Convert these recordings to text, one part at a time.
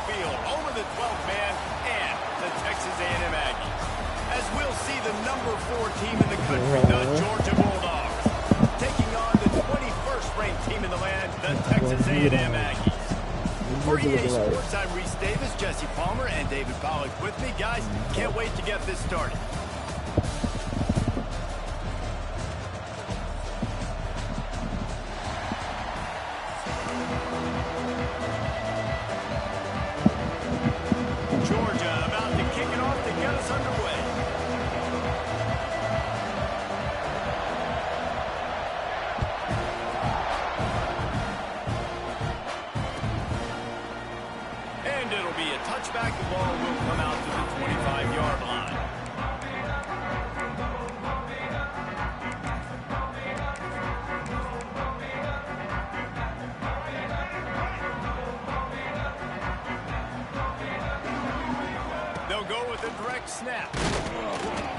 field, home of the 12th man and the Texas A&M Aggies. As we'll see the number 4 team in the country, the Georgia Bulldogs, taking on the 21st ranked team in the land, the Texas A&M Aggies. For EA Sports, I'm Reese Davis, Jesse Palmer, and David Pollack with me. Guys, can't wait to get this started. Georgia about to kick it off to get us underway. And it'll be a touchback. The ball will come out to the 25-yard line. They'll go with a direct snap.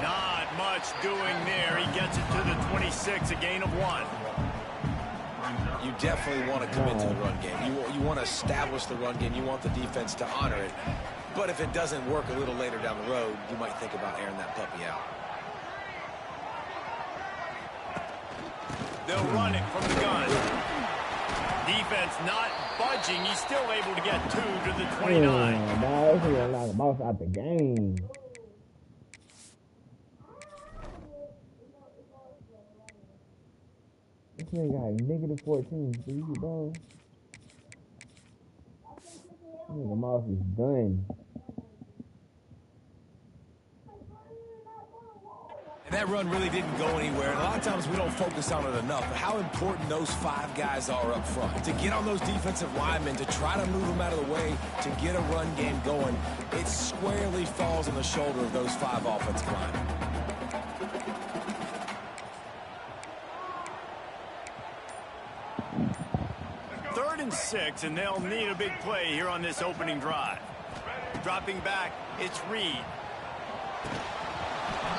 Not much doing there. He gets it to the 26, a gain of 1. You definitely want to commit to the run game. You want to establish the run game. You want the defense to honor it. But if it doesn't work a little later down the road, you might think about airing that puppy out. They'll run it from the gun. Defense not budging. He's still able to get 2 to the 29. This is like a boss out the game. This nigga got negative 14. See, bro. The mouse is done. And that run really didn't go anywhere. And a lot of times we don't focus on it enough. But how important those 5 guys are up front. To get on those defensive linemen, to try to move them out of the way, to get a run game going, it squarely falls on the shoulder of those 5 offensive linemen. Third and 6, and they'll need a big play here on this opening drive. Dropping back, it's Reed.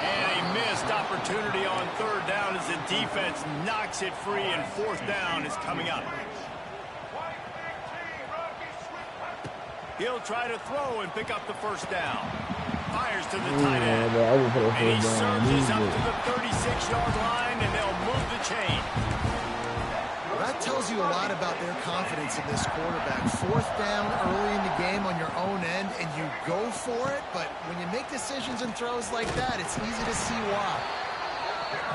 And a missed opportunity on 3rd down as the defense knocks it free, and 4th down is coming up. He'll try to throw and pick up the 1st down. Fires to the tight end. And he surges up to the 36-yard line, and they'll move the chain. That tells you a lot about their confidence in this quarterback. 4th down early in the game on your own end, and you go for it. But when you make decisions and throws like that, it's easy to see why.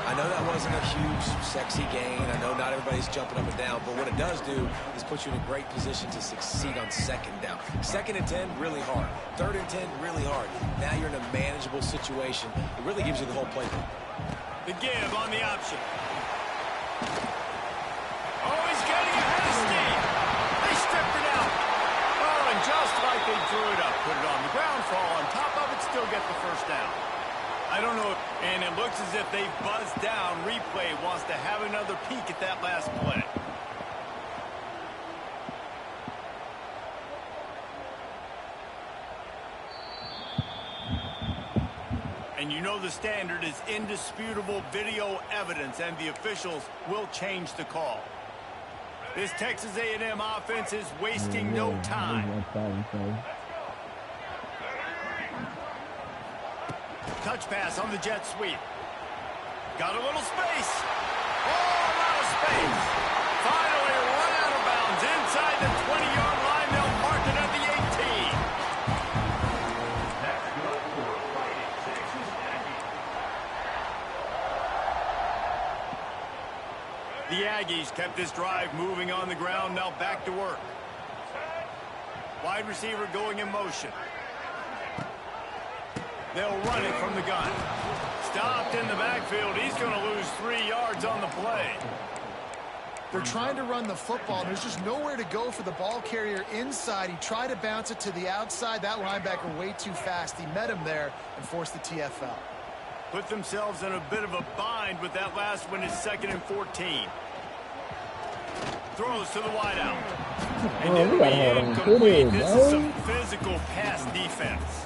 I know that wasn't a huge, sexy gain. I know not everybody's jumping up and down. But what it does do is put you in a great position to succeed on 2nd down. 2nd and 10, really hard. 3rd and 10, really hard. Now you're in a manageable situation. It really gives you the whole playbook. The give on the option. Oh, he's getting ahead of steam. They stripped it out. Oh, and just like they drew it up, put it on the ground, fall on top of it, still get the 1st down. I don't know, and it looks as if they've buzzed down. Replay wants to have another peek at that last play. And you know the standard is indisputable video evidence, and the officials will change the call. This Texas A&M offense is wasting no time. Touch pass on the jet sweep. Got a little space. Oh, a lot of space. Finally run out of bounds inside the 20-yard line. They'll mark it at the 18. The Aggies kept this drive moving on the ground. Now back to work. Wide receiver going in motion. They'll run it from the gun. Stopped in the backfield. He's going to lose 3 yards on the play. They're trying to run the football. There's just nowhere to go for the ball carrier inside. He tried to bounce it to the outside. That linebacker way too fast. He met him there and forced the TFL. Put themselves in a bit of a bind with that last one. Is 2nd and 14. Throws to the wideout. And it'll be incomplete. This is some physical pass defense.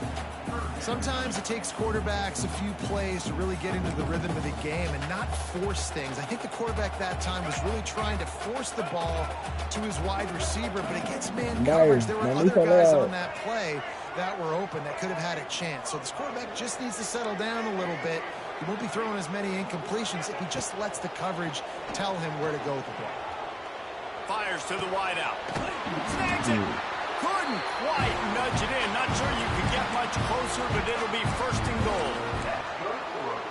Sometimes it takes quarterbacks a few plays to really get into the rhythm of the game and not force things. I think the quarterback that time was really trying to force the ball to his wide receiver, but against man coverage, there were other guys on that play that were open that could have had a chance. So this quarterback just needs to settle down a little bit. He won't be throwing as many incompletions if he just lets the coverage tell him where to go with the ball. Fires to the wideout. Snags it. Couldn't quite nudge it in. Not sure you could get much closer, but it'll be first and goal.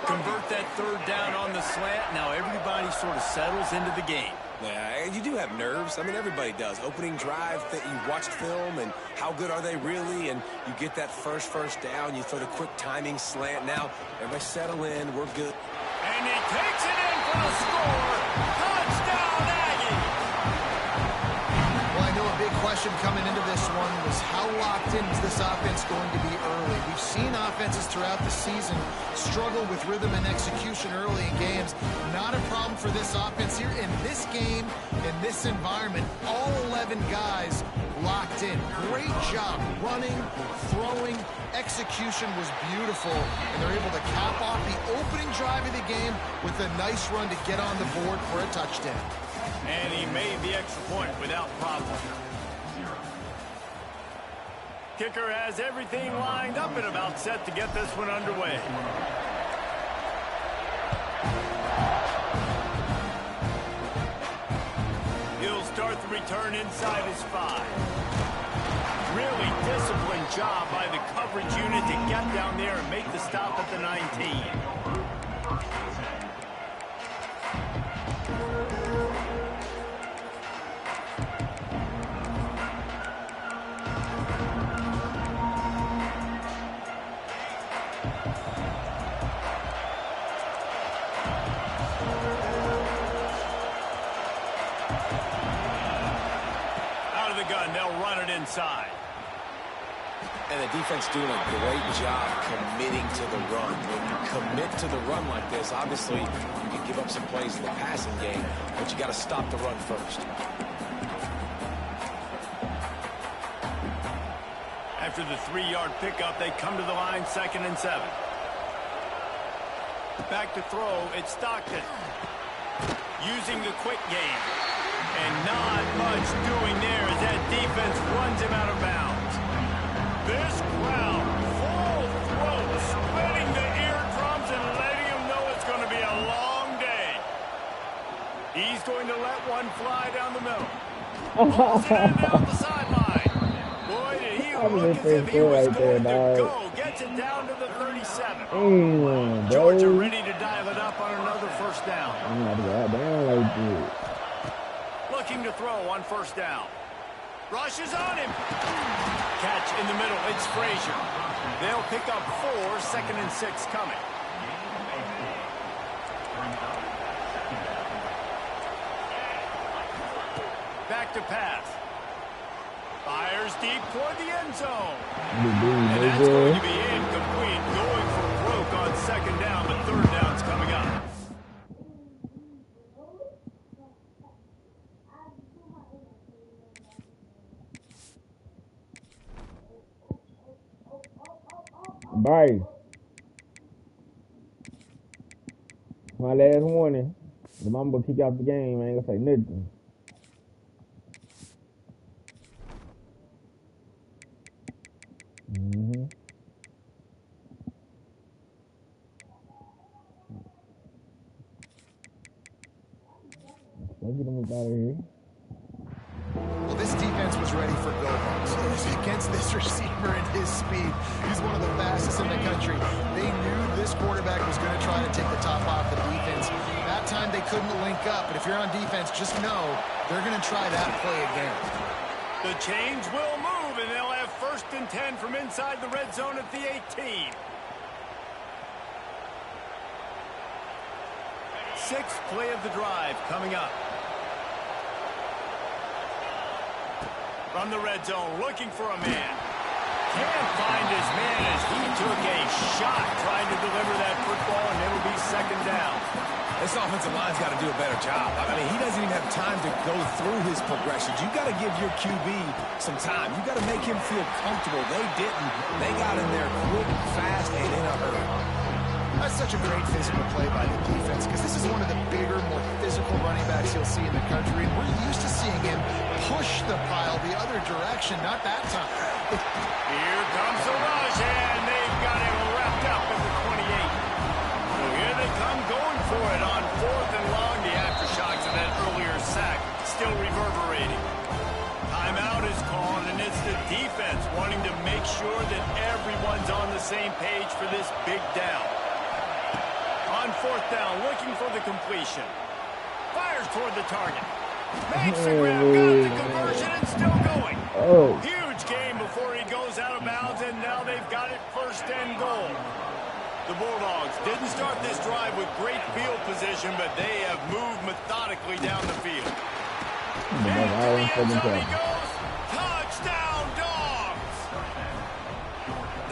Convert that third down on the slant. Now everybody sort of settles into the game. Yeah, you do have nerves. I mean, everybody does. Opening drive, that you watched film, and how good are they really? And you get that first down. You throw the quick timing slant. Now, everybody settle in. We're good. And he takes it in for the score. Touchdown, Aggie! Well, I know a big question coming into this one was how locked in is this offense going to be early? We've seen offenses throughout the season struggle with rhythm and execution early in games. Not a problem for this offense here in this game, in this environment. All 11 guys locked in. Great job running, throwing. Execution was beautiful, and they're able to cap off the opening drive of the game with a nice run to get on the board for a touchdown. And he made the extra point without problem. Kicker has everything lined up and about set to get this one underway. He'll start the return inside his 5. Really disciplined job by the coverage unit to get down there and make the stop at the 19. Inside. And the defense doing a great job committing to the run. When you commit to the run like this, obviously you can give up some plays in the passing game, but you got to stop the run first. After the 3-yard pickup, they come to the line, 2nd and 7. Back to throw, it's Stockton. Using the quick game. And not much doing there as that defense runs him out of bounds. This crowd, full throat, splitting the eardrums and letting him know it's going to be a long day. He's going to let one fly down the middle. Pulls it in down the sideline. Boy, did he look as if he was going to go. Gets it down to the 37. Georgia ready to dial it up on another first down. I'm not going down like this. Looking to throw on first down. Rushes on him. Catch in the middle. It's Frazier. They'll pick up 4, 2nd and 6 coming. Back to pass. Fires deep toward the end zone. And that's going to be incomplete. Going for broke on 2nd down, but 3rd down's coming up. Bryce, my last warning. The mama gonna kick you out the game. I ain't gonna say nothing. Let's get him out of here. Well, this defense was ready for go-balls. Against this receiver and his speed, he's one of the fastest in the country. They knew this quarterback was going to try to take the top off the defense. That time they couldn't link up, but if you're on defense, just know they're going to try that play again. The change will move, and they'll have 1st and 10 from inside the red zone at the 18. 6th play of the drive coming up. From the red zone, looking for a man. Can't find his man as he took a shot trying to deliver that football, and it'll be second down. This offensive line's got to do a better job. I mean, he doesn't even have time to go through his progressions. You got to give your QB some time. You got to make him feel comfortable. They didn't. They got in there quick, fast, and in a hurry. That's such a great physical play by the defense because this is one of the bigger, more physical running backs you'll see in the country. And we're used to seeing him push the pile the other direction, not that time. Here comes the rush, and they've got him wrapped up at the 28. So here they come going for it on 4th and long. The aftershocks of that earlier sack still reverberating. Timeout is called, and it's the defense wanting to make sure that everyone's on the same page for this big down. On 4th down, looking for the completion. Fires toward the target. Makes the grab, got the conversion, and still going. Huge gain before he goes out of bounds, and now they've got it 1st and goal. The Bulldogs didn't start this drive with great field position, but they have moved methodically down the field. Into the end zone he goes. Touchdown, Dogs!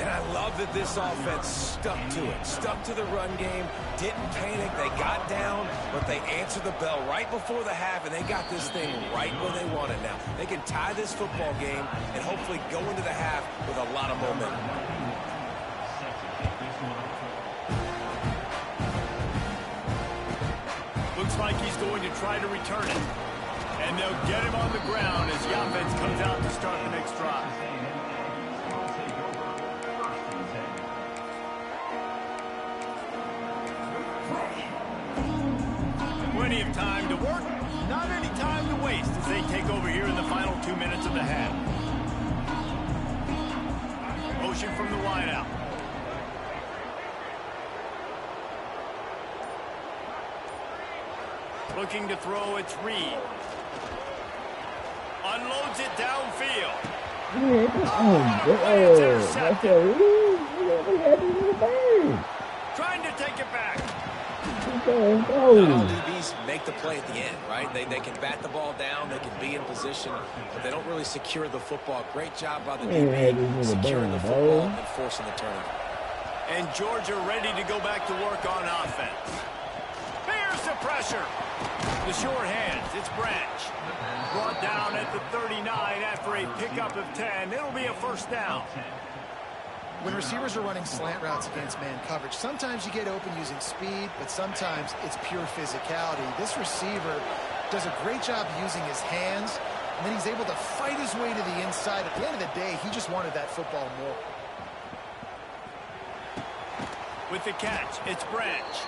And I love that this offense stuck to it, stuck to the run game, didn't panic. They got down, but they answered the bell right before the half, and they got this thing right where they want it now. They can tie this football game and hopefully go into the half with a lot of momentum. Looks like he's going to try to return it. And they'll get him on the ground as Yafets comes out to start the next drive. Plenty of time to work, not any time to waste as they take over here in the final 2 minutes of the half. Motion from the wideout. Looking to throw, it's Reed. Unloads it downfield. Trying to take it back. Not all DBs make the play at the end, right? They can bat the ball down, they can be in position, but they don't really secure the football. Great job by the DB securing the football and forcing the turnover. And Georgia ready to go back to work on offense. Here's the pressure. The short hands, it's Branch. Brought down at the 39 after a pickup of 10. It'll be a 1st down. When receivers are running slant routes against man coverage, sometimes you get open using speed, but sometimes it's pure physicality. This receiver does a great job using his hands, and then he's able to fight his way to the inside. At the end of the day, he just wanted that football more. With the catch, it's Branch.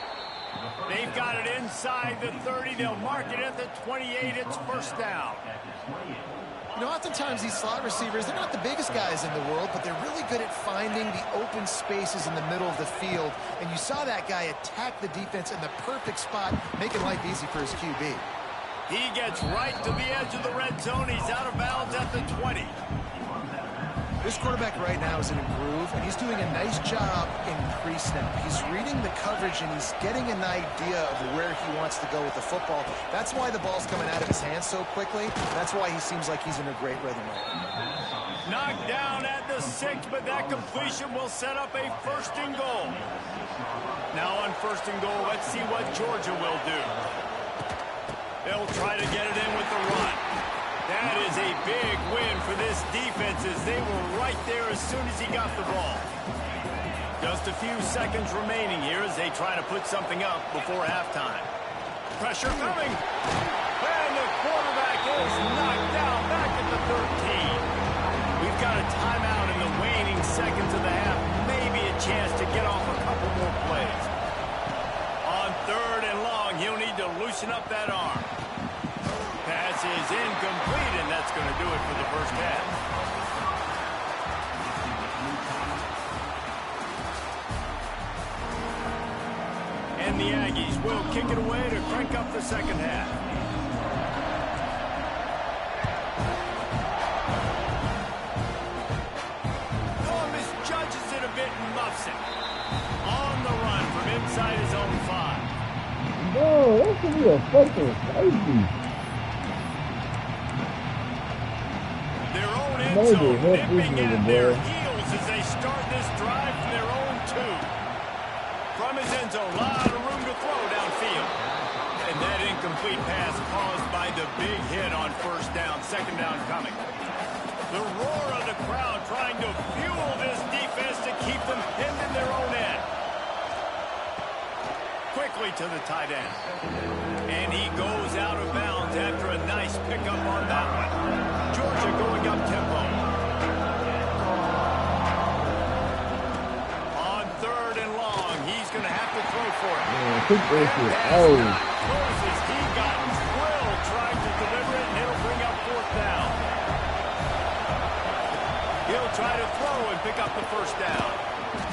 They've got it inside the 30. They'll mark it at the 28. It's 1st down. You know, oftentimes these slot receivers, they're not the biggest guys in the world, but they're really good at finding the open spaces in the middle of the field. And you saw that guy attack the defense in the perfect spot, making life easy for his QB. He gets right to the edge of the red zone. He's out of bounds at the 20. This quarterback right now is in a groove, and he's doing a nice job in pre-snap. He's reading the coverage, and he's getting an idea of where he wants to go with the football. That's why the ball's coming out of his hands so quickly. That's why he seems like he's in a great rhythm right now. Knocked down at the 6, but that completion will set up a 1st and goal. Now on 1st and goal, let's see what Georgia will do. They'll try to get it in with the run. That is a big win for this defense as they were right there as soon as he got the ball. Just a few seconds remaining here as they try to put something up before halftime. Pressure coming. And the quarterback is knocked down back at the 13. We've got a timeout in the waning seconds of the half. Maybe a chance to get off a couple more plays. On 3rd and long, he'll need to loosen up that arm. Pass is incomplete, and that's going to do it for the 1st half. And the Aggies will kick it away to crank up the 2nd half. Columbus judges it a bit and muffs it. On the run from inside his own 5. No, that should be a fucking safety. Their own end zone nipping at their heels from his end zone. A lot of room to throw downfield. And that incomplete pass caused by the big hit on first down. Second down coming. The roar of the crowd trying to fuel this defense to keep them pinned in their own end. Quickly to the tight end. And he goes out of bounds after a nice pickup on that one. Georgia going up tempo. On third and long, he's going to have to throw for it. Closes. He got drilled trying to deliver it, and it'll bring up fourth down. He'll try to throw and pick up the first down.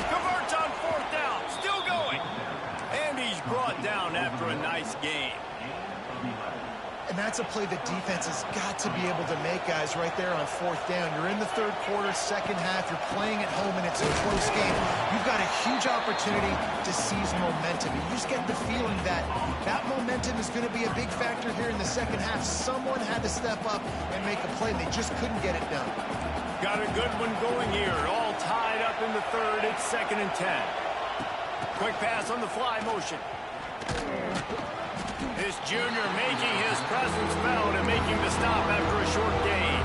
Converts on fourth down. Still going. And he's brought down after a nice gain. And that's a play the defense has got to be able to make, guys, right there on fourth down. You're in the third quarter, second half. You're playing at home, and it's a close game. You've got a huge opportunity to seize momentum. You just get the feeling that that momentum is going to be a big factor here in the second half. Someone had to step up and make a play. They just couldn't get it done. Got a good one going here. All tied up in the third. It's 2nd and 10. Quick pass on the fly motion. This junior making his presence felt and making the stop after a short gain.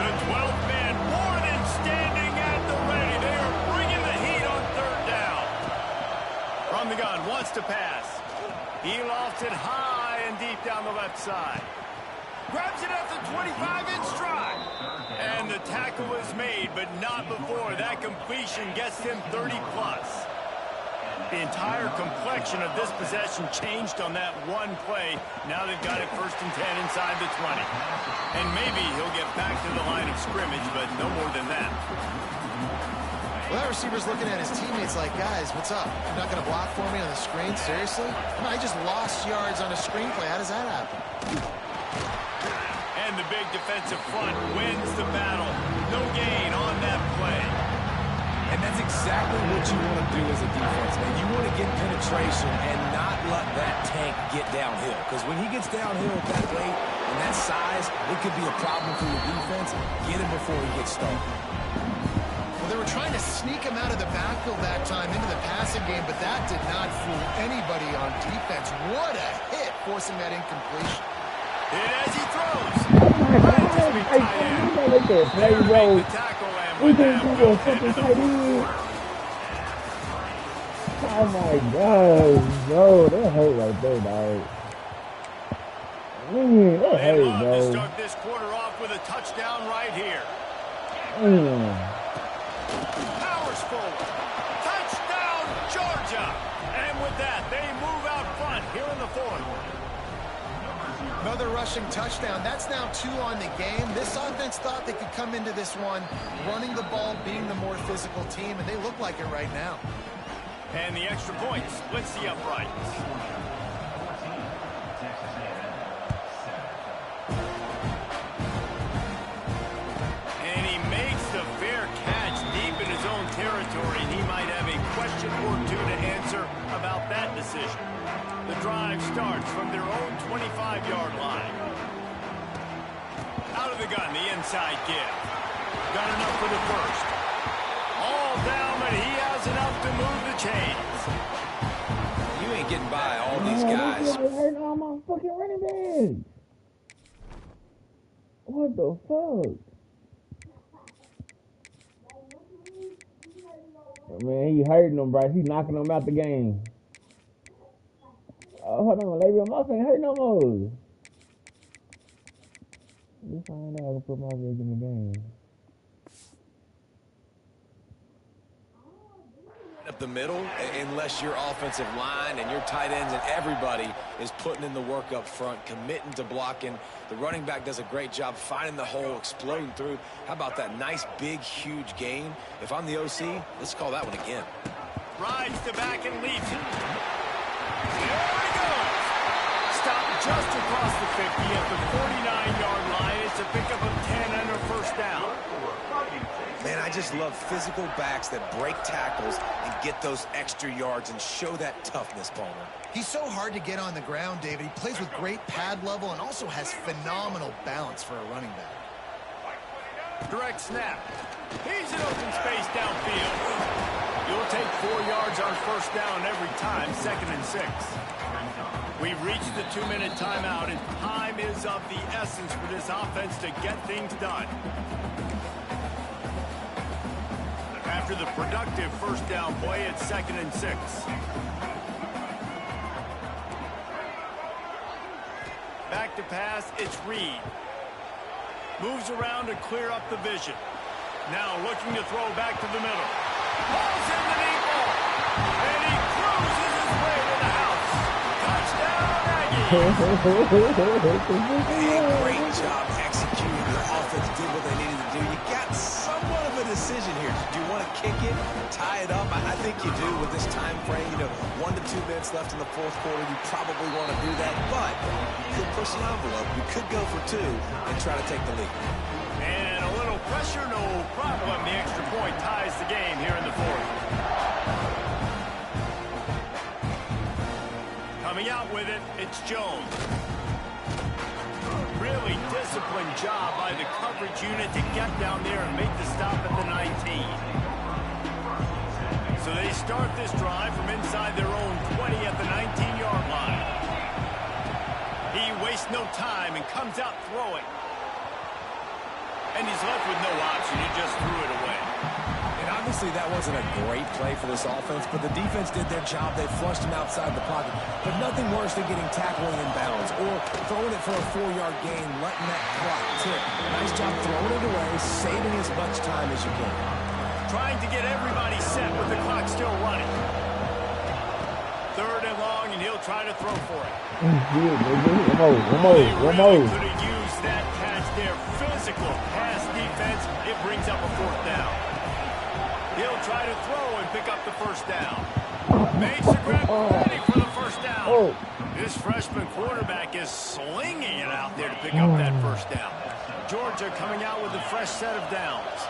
The 12th man more than standing at the ready. They are bringing the heat on third down. From the gun, wants to pass. He lofts it high and deep down the left side. Grabs it at the 25 in stride. And the tackle is made, but not before that completion gets him 30+. The entire complexion of this possession changed on that one play. Now they've got it 1st and 10 inside the 20. And maybe he'll get back to the line of scrimmage, but no more than that. Well, that receiver's looking at his teammates like, guys, what's up? You're not going to block for me on the screen? Seriously? I just lost yards on a screen play. How does that happen? And the big defensive front wins the battle. No gain on that play. And that's exactly what you want to do as a defense, man. You want to get penetration and not let that tank get downhill. Because when he gets downhill at that weight and that size, it could be a problem for your defense. Get him before he gets started. Well, they were trying to sneak him out of the backfield that time into the passing game, but that did not fool anybody on defense. What a hit, forcing that incompletion. And as he throws, Oh my God, no, that hurt right there, dog. Man, that hurt, to bro. start this quarter off with a touchdown right here. Powers forward. Touchdown, Georgia. And with that, they move out front here in the fourth. Another rushing touchdown. That's now 2 on the game. This offense thought they could come into this one running the ball, being the more physical team, and they look like it right now. And the extra point splits the uprights. And he makes the fair catch deep in his own territory, and he might have a question or two to answer about that decision. The drive starts from their own 25-yard line. Out of the gun, the inside give. Got enough for the first. All down, but he has enough to move the chains. You ain't getting by all these guys. Hurting all my fucking running backs. What the fuck? Man, he hurting them, Bryce. He knocking them out the game. Oh, hold on, Le'Veon Moss ain't hurt no more. Just find out I can put my leg in the game. Up the middle, unless your offensive line and your tight ends and everybody is putting in the work up front, committing to blocking. The running back does a great job finding the hole, exploding through. How about that nice, big, huge gain? If I'm the OC, let's call that one again. Rides the back and leads it. There he goes. Stop just across the 50 at the 49-yard line. It's a pickup of 10 and a first down. Man, I just love physical backs that break tackles and get those extra yards and show that toughness, Palmer. He's so hard to get on the ground, David. He plays with great pad level and also has phenomenal balance for a running back. Direct snap. He's in open space downfield. You'll take 4 yards on first down every time, 2nd and 6. We've reached the 2-minute timeout, and time is of the essence for this offense to get things done. After the productive first down play, it's 2nd and 6. Back to pass, it's Reed. Moves around to clear up the vision. Now looking to throw back to the middle. Balls in the deep ball. And he cruises his way to the house. Touchdown, Aggies. Great job executing. The offense did what they needed to do. You got somewhat of a decision here. Do you want to kick it, tie it up? I think you do with this time frame. 1 to 2 minutes left in the fourth quarter. You probably want to do that, but you could push the envelope. You could go for 2 and try to take the lead. And a little pressure, no problem. The extra point ties the game here in the fourth. Coming out with it, it's Jones. Really disciplined job by the coverage unit to get down there and make the stop at the 19. So they start this drive from inside their own 20 at the 19-yard line. He wastes no time and comes out throwing. And he's left with no option. He just threw it away. And obviously that wasn't a great play for this offense, but the defense did their job. They flushed him outside the pocket. But nothing worse than getting tackled in bounds or throwing it for a 4-yard gain, letting that clock tick. Nice job throwing it away, saving as much time as you can. Trying to get everybody set with the clock still running. 3rd and long, and he'll try to throw for it. One more. Could have used that catch there. Physical pass defense. It brings up a 4th down. He'll try to throw and pick up the first down. Makes the grab ready for the first down. This freshman quarterback is slinging it out there to pick up that first down. Georgia coming out with a fresh set of downs.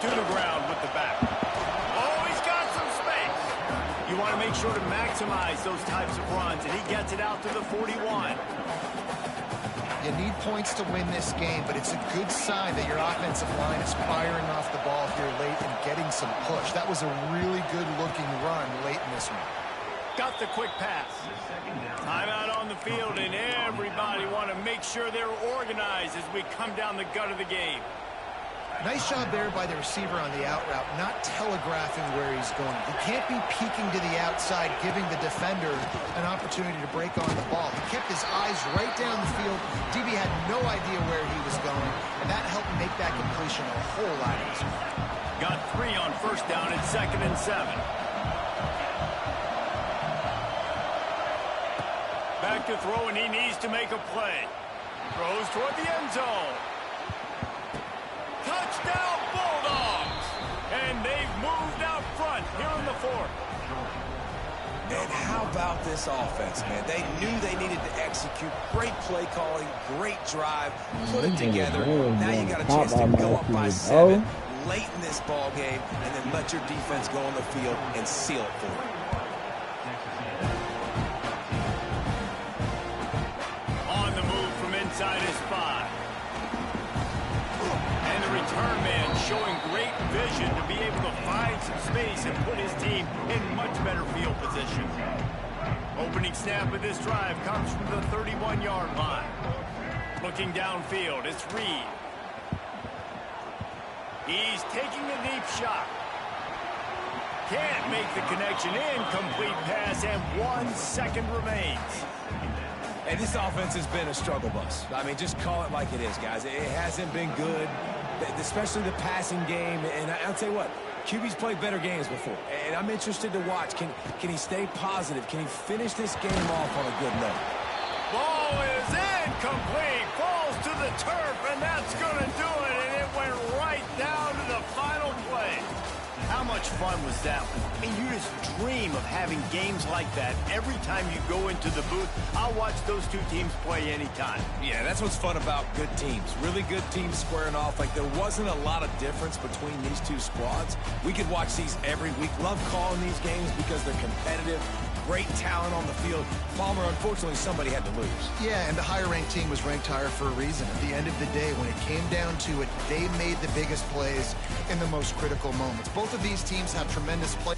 To the ground with the back. Oh, he's got some space. You want to make sure to maximize those types of runs, and he gets it out to the 41. You need points to win this game, but it's a good sign that your offensive line is firing off the ball here late and getting some push. That was a really good-looking run late in this one. Got the quick pass. Timeout on the field, and everybody want to make sure they're organized as we come down the gut of the game. Nice job there by the receiver on the out route, not telegraphing where he's going. He can't be peeking to the outside, giving the defender an opportunity to break on the ball. He kept his eyes right down the field. DB had no idea where he was going, and that helped make that completion a whole lot easier. Got 3 on first down and 2nd and 7. Back to throw, and he needs to make a play. Throws toward the end zone. Touchdown, Bulldogs! And they've moved out front here in the fourth. And how about this offense, man? They knew they needed to execute. Great play calling, great drive, put it together. Now you got a chance to go up by 7 late in this ball game and then let your defense go on the field and seal it for you. On the move from inside his 5. And the return man showing great vision to be able to find some space and put his team in much better field position. Opening snap of this drive comes from the 31-yard line. Looking downfield, it's Reed. He's taking a deep shot. Can't make the connection. Incomplete pass, and 1 second remains. And this offense has been a struggle bus. I mean, just call it like it is, guys. It hasn't been good, especially the passing game. And I'll tell you what, QB's played better games before. And I'm interested to watch. Can he stay positive? Can he finish this game off on a good note? Ball is incomplete. Falls to the turf, and that's going to do it. And it went right down to the final play. How much fun was that? I mean, you just dream of having games like that every time you go into the booth. I'll watch those two teams play anytime. Yeah, that's what's fun about good teams. Really good teams squaring off. Like, there wasn't a lot of difference between these two squads. We could watch these every week. Love calling these games because they're competitive, great talent on the field. Palmer, unfortunately, somebody had to lose. Yeah, and the higher-ranked team was ranked higher for a reason. At the end of the day, when it came down to it, they made the biggest plays in the most critical moments. Both of these teams have tremendous play.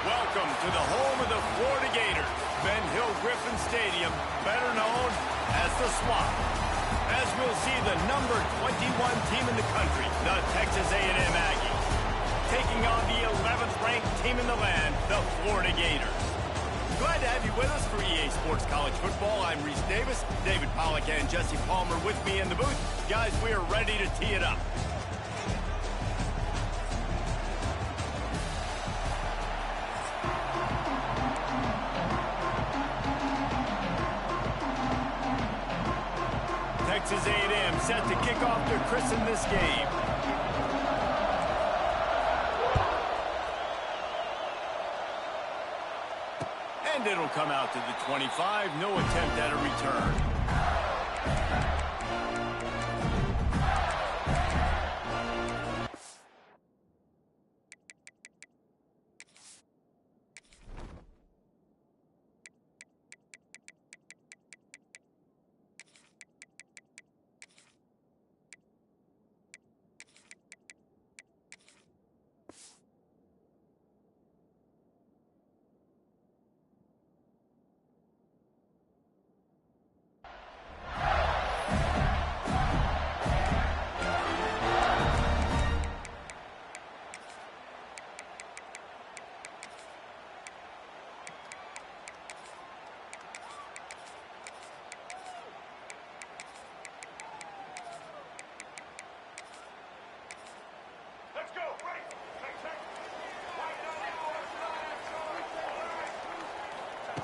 Welcome to the home of the Florida Gators, Ben Hill Griffin Stadium, better known as the Swamp. As we'll see the number 21 team in the country, the Texas A&M Aggies, taking on the 11th ranked team in the land, the Florida Gators. Glad to have you with us for EA Sports College Football. I'm Reese Davis, David Pollack and Jesse Palmer with me in the booth. Guys, we are ready to tee it up. Texas A&M set to kick off to christen this game. And it'll come out to the 25. No attempt at a return.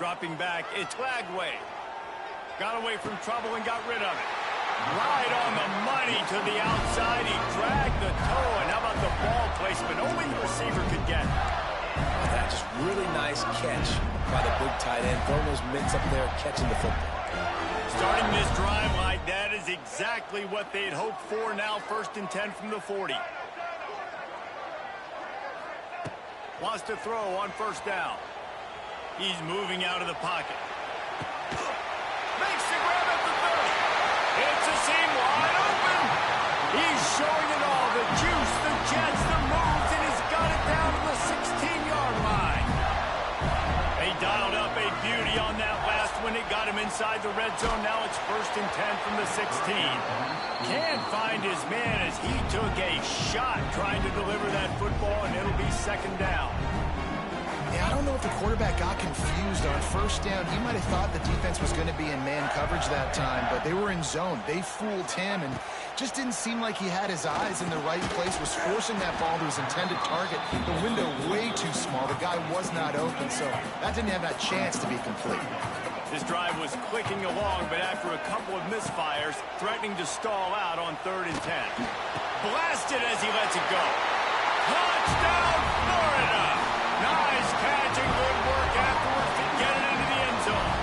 Dropping back, it's Lagway. Got away from trouble and got rid of it. Right on the money to the outside. He dragged the toe, and how about the ball placement? Only the receiver could get it. That's just really nice catch by the big tight end. Throwing those mitts up there, catching the football. Starting this drive like that is exactly what they'd hoped for. Now 1st and 10 from the 40. Wants to throw on 1st down. He's moving out of the pocket. Makes the grab at the 30. It's a seam wide open. He's showing it all. The juice, the jets, the moves, and he's got it down to the 16-yard line. They dialed up a beauty on that last one. It got him inside the red zone. Now it's 1st and 10 from the 16. Can't find his man as he took a shot trying to deliver that football, and it'll be 2nd down. Yeah, I don't know if the quarterback got confused on 1st down. He might have thought the defense was going to be in man coverage that time, but they were in zone. They fooled him and just didn't seem like he had his eyes in the right place, was forcing that ball to his intended target. The window way too small. The guy was not open, so that didn't have that chance to be complete. This drive was clicking along, but after a couple of misfires, threatening to stall out on 3rd and 10. Blasted as he lets it go. Touchdown, Florida! Nice catch and good work afterwards to get it into the end zone.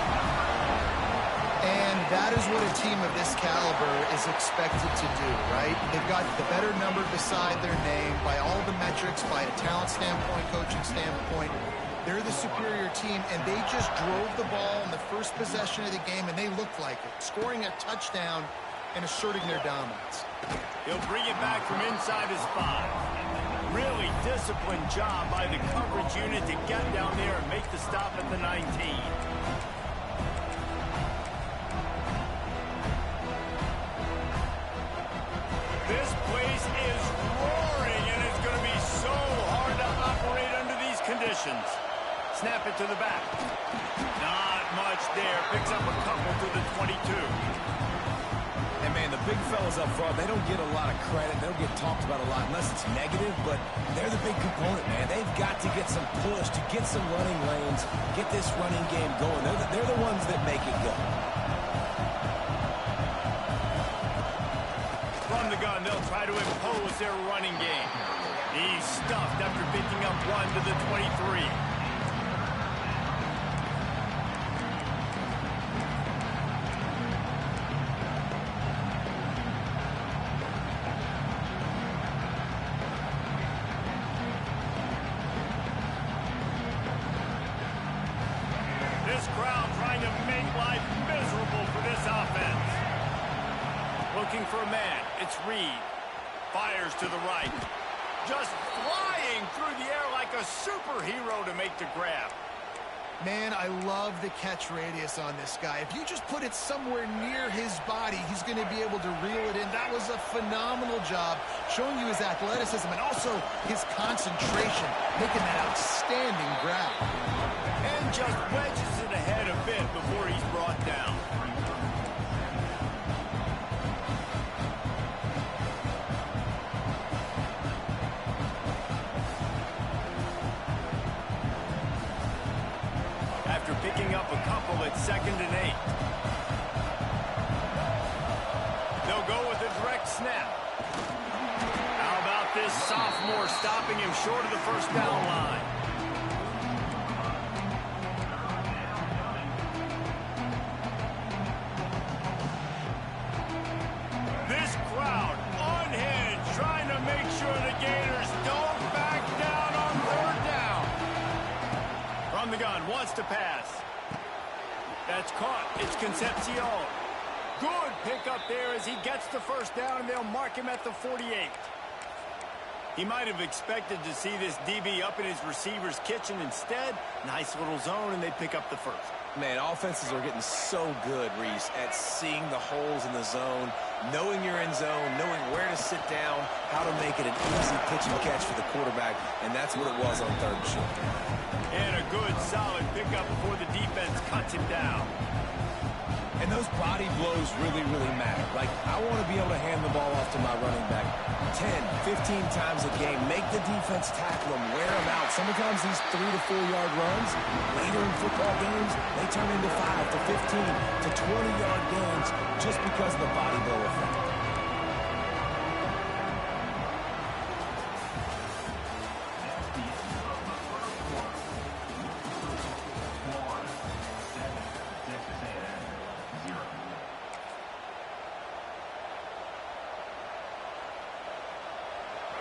And that is what a team of this caliber is expected to do, right? They've got the better number beside their name by all the metrics, by a talent standpoint, coaching standpoint. They're the superior team, and they just drove the ball in the first possession of the game, and they looked like it, scoring a touchdown and asserting their dominance. He'll bring it back from inside his 5. Really disciplined job by the coverage unit to get down there and make the stop at the 19. This place is roaring, and it's going to be so hard to operate under these conditions. Snap it to the back. Not much there. Picks up a couple to the 22. And, man, the big fellas up front, they don't get a lot of credit. They don't get talked about a lot unless it's negative, but they're the big component, man. They've got to get some push, to get some running lanes, get this running game going. They're the ones that make it go. From the gun, they'll try to impose their running game. He's stuffed after picking up 1 to the 23. This crowd trying to make life miserable for this offense. Looking for a man. It's Reed. Fires to the right. Just flying through the air like a superhero to make the grab. Man, I love the catch radius on this guy. If you just put it somewhere near his body, he's going to be able to reel it in. That was a phenomenal job, showing you his athleticism and also his concentration, making that outstanding grab. And just wedges it ahead a bit before he's brought down. After picking up a couple at 2nd and 8. They'll go with a direct snap. How about this sophomore stopping him short of the first down line? This crowd unhinged, trying to make sure the Gators don't back down on 3rd down. From the gun, wants to pass. That's caught. It's Concepcion. Good pickup there as he gets the first down, and they'll mark him at the 48. He might have expected to see this DB up in his receiver's kitchen. Instead, nice little zone, and they pick up the first. Man, offenses are getting so good, Reese, at seeing the holes in the zone, knowing you're in zone, knowing where to sit down, how to make it an easy pitch and catch for the quarterback, and that's what it was on 3rd and short. And a good, solid pickup before the defense cuts him down. And those body blows really, really matter. Like, I want to be able to hand the ball off to my running back 10, 15 times a game. Make the defense tackle him, wear him out. Sometimes these 3 to 4 yard runs, later in football games, they turn into 5 to 15 to 20 yard gains just because of the body blow effect.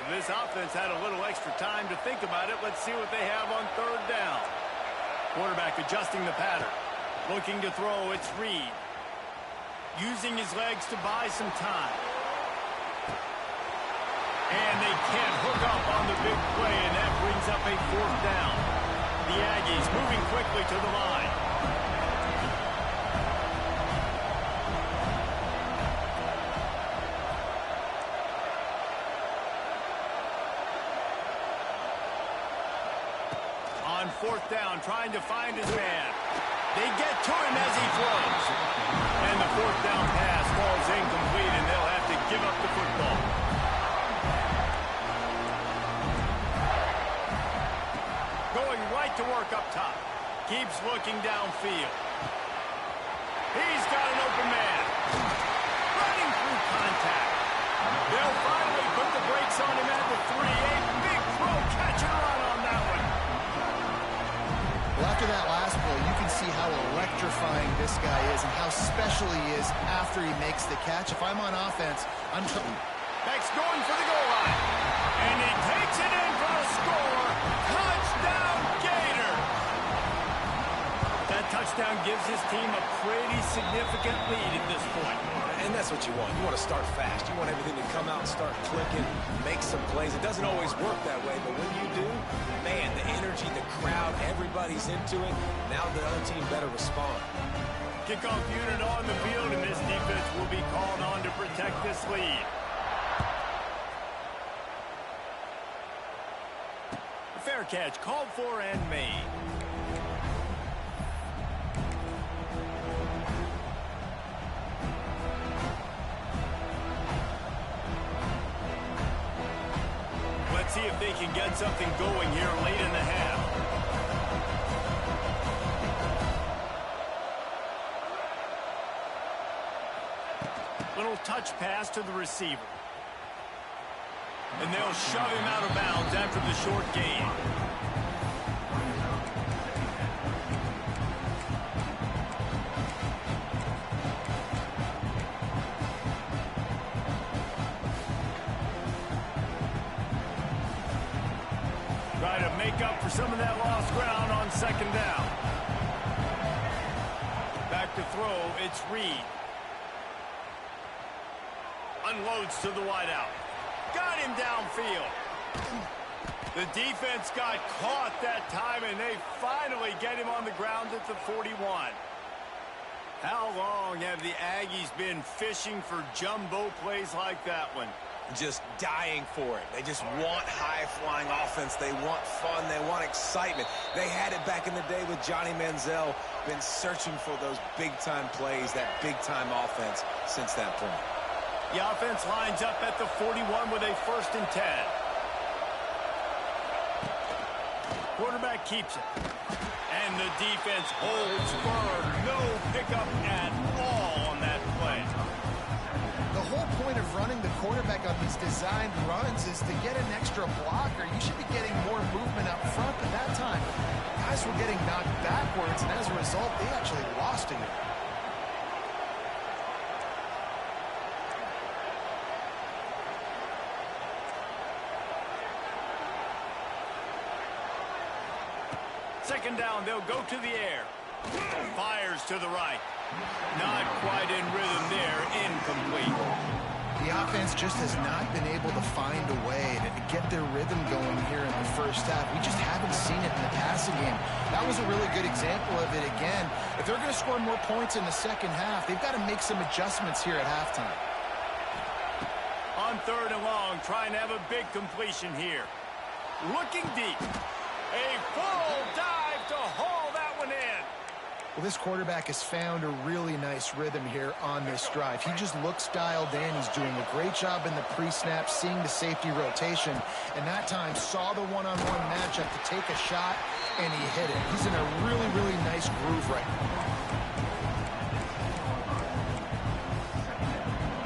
This offense had a little extra time to think about it. Let's see what they have on 3rd down. Quarterback adjusting the pattern. Looking to throw, it's Reed. Using his legs to buy some time. And they can't hook up on the big play, and that brings up a 4th down. The Aggies moving quickly to the line. On 4th down, trying to find his man. They get to him as he throws. And the 4th down pass falls incomplete, and they'll have to give up the football. Going right to work up top. Keeps looking downfield. He's got an open man. Running through contact. They'll finally put the brakes on him at the 3. A big throw, catch and run on that one. Well, after that last play, you can see how electrifying this guy is and how special he is after he makes the catch. If I'm on offense, I'm trying. Beck's going for the goal line. And he takes it in for a score. Touchdown, Gator. That touchdown gives his team a pretty significant lead at this point. And that's what you want. You want to start fast. You want everything to come out and start clicking, make some plays. It doesn't always work that way, but when you do, man, the energy, the crowd, everybody's into it. Now the other team better respond. Kickoff unit on the field, and this defense will be called on to protect this lead. A fair catch called for and made. Let's see if they can get something going here late in the half. Little touch pass to the receiver. And they'll shove him out of bounds after the short gain. Try to make up for some of that lost ground on second down. Back to throw, it's Reed. Unloads to the wideout. Got him downfield. The defense got caught that time, and they finally get him on the ground at the 41. How long have the Aggies been fishing for jumbo plays like that one? Just dying for it. They just want high-flying offense. They want fun. They want excitement. They had it back in the day with Johnny Manziel. Been searching for those big-time plays, that big-time offense since that point. The offense lines up at the 41 with a 1st and 10. Quarterback keeps it. And the defense holds firm. No pickup at all on that play. The whole point of running the quarterback on these designed runs is to get an extra blocker. You should be getting more movement up front, but that time, guys were getting knocked backwards, and as a result, they actually lost a yard. Second down, they'll go to the air. Fires to the right. Not quite in rhythm there. Incomplete. The offense just has not been able to find a way to get their rhythm going here in the first half. We just haven't seen it in the passing game. That was a really good example of it again. If they're going to score more points in the second half, they've got to make some adjustments here at halftime. On 3rd and long, trying to have a big completion here. Looking deep. A full dive to haul that one in. Well, this quarterback has found a really nice rhythm here on this drive. He just looks dialed in. He's doing a great job in the pre-snap, seeing the safety rotation, and that time saw the one-on-one matchup to take a shot, and he hit it. He's in a really, really nice groove right now.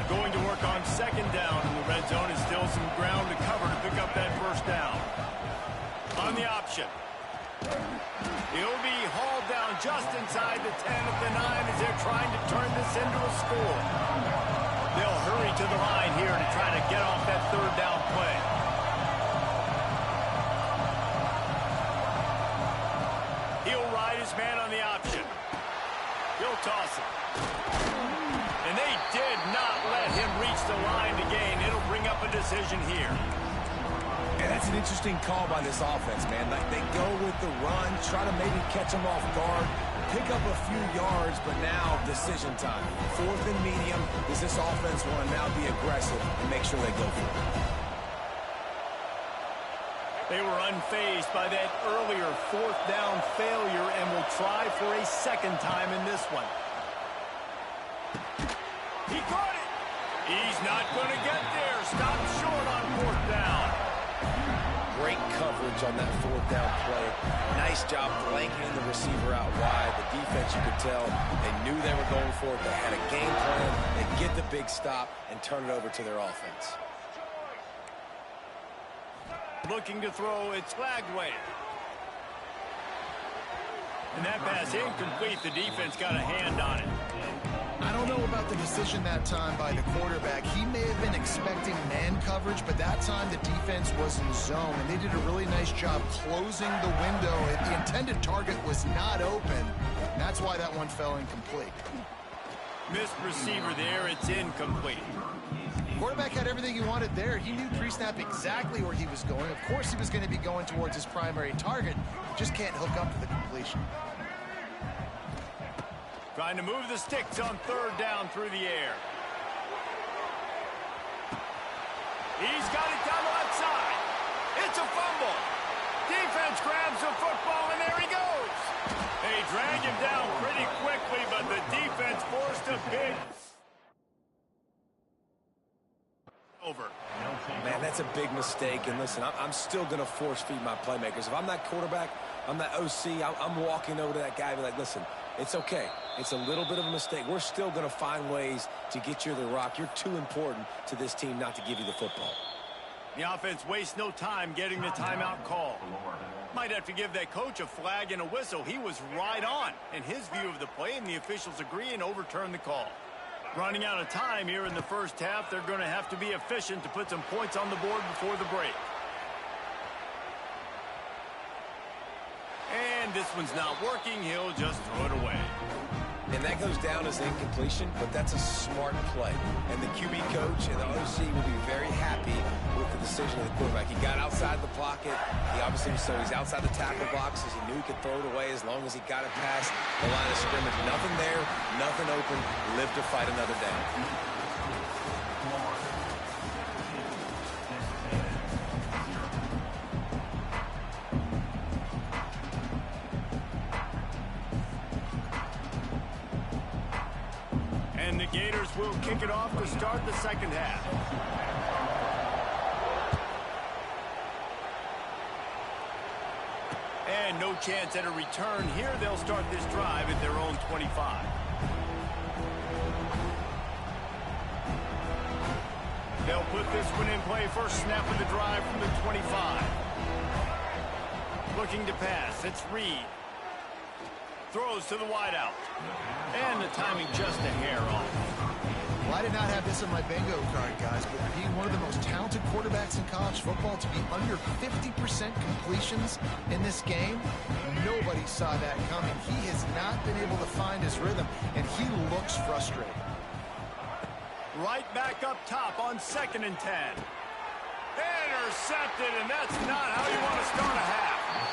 Going to work on second down in the red zone. Is still some ground to cover to pick up that 1st down. On the option. He'll be hauled down just inside the 10 of the 9 as they're trying to turn this into a score. They'll hurry to the line here to try to get off that 3rd down play. He'll ride his man on the option. He'll toss it. And they did not let him reach the line to gain. It'll bring up a decision here. And that's an interesting call by this offense, man. Like, they go with the run, try to maybe catch them off guard, pick up a few yards, but now decision time. 4th and medium. Does this offense want to now be aggressive and make sure they go for it? They were unfazed by that earlier 4th down failure and will try for a 2nd time in this one. He caught it. He's not going to get there. Stopped short on 4th down. Great coverage on that 4th down play. Nice job blanketing the receiver out wide. The defense, you could tell, they knew they were going for it. They had a game plan. They'd get the big stop and turn it over to their offense. Looking to throw, it's Flagway. And that pass incomplete. The defense got a hand on it. I don't know about the decision that time by the quarterback. He may have been expecting man coverage, but that time the defense was in zone, and they did a really nice job closing the window. The intended target was not open, and that's why that one fell incomplete. Missed receiver there. It's incomplete. Quarterback had everything he wanted there. He knew pre-snap exactly where he was going. Of course he was going to be going towards his primary target. He just can't hook up to the completion. Trying to move the sticks on 3rd down through the air. He's got it down the left side. It's a fumble. Defense grabs the football, and there he goes. They drag him down pretty quickly, but the defense forced a big over. Man, that's a big mistake. And listen, I'm still going to force feed my playmakers. If I'm that quarterback, I'm that OC, I'm walking over to that guy and be like, listen, it's okay. It's a little bit of a mistake. We're still going to find ways to get you the rock. You're too important to this team not to give you the football. The offense wastes no time getting the timeout call. Might have to give that coach a flag and a whistle. He was right on in his view of the play, and the officials agree and overturn the call. Running out of time here in the first half, they're going to have to be efficient to put some points on the board before the break. And this one's not working. He'll just throw it away. And that goes down as incompletion, but that's a smart play. And the QB coach and the OC will be very happy with the decision of the quarterback. He got outside the pocket. He obviously so he's outside the tackle boxes. He knew he could throw it away as long as he got it past the line of scrimmage. Nothing there, nothing open. Live to fight another down. And the Gators will kick it off to start the second half. And no chance at a return here. They'll start this drive at their own 25. They'll put this one in play. First snap of the drive from the 25. Looking to pass. It's Reed. Throws to the wideout. And the timing just a hair off. Well, I did not have this on my bingo card, guys, but being one of the most talented quarterbacks in college football to be under 50% completions in this game, nobody saw that coming. He has not been able to find his rhythm, and he looks frustrated. Right back up top on 2nd and 10. Intercepted, and that's not how you want to start a half.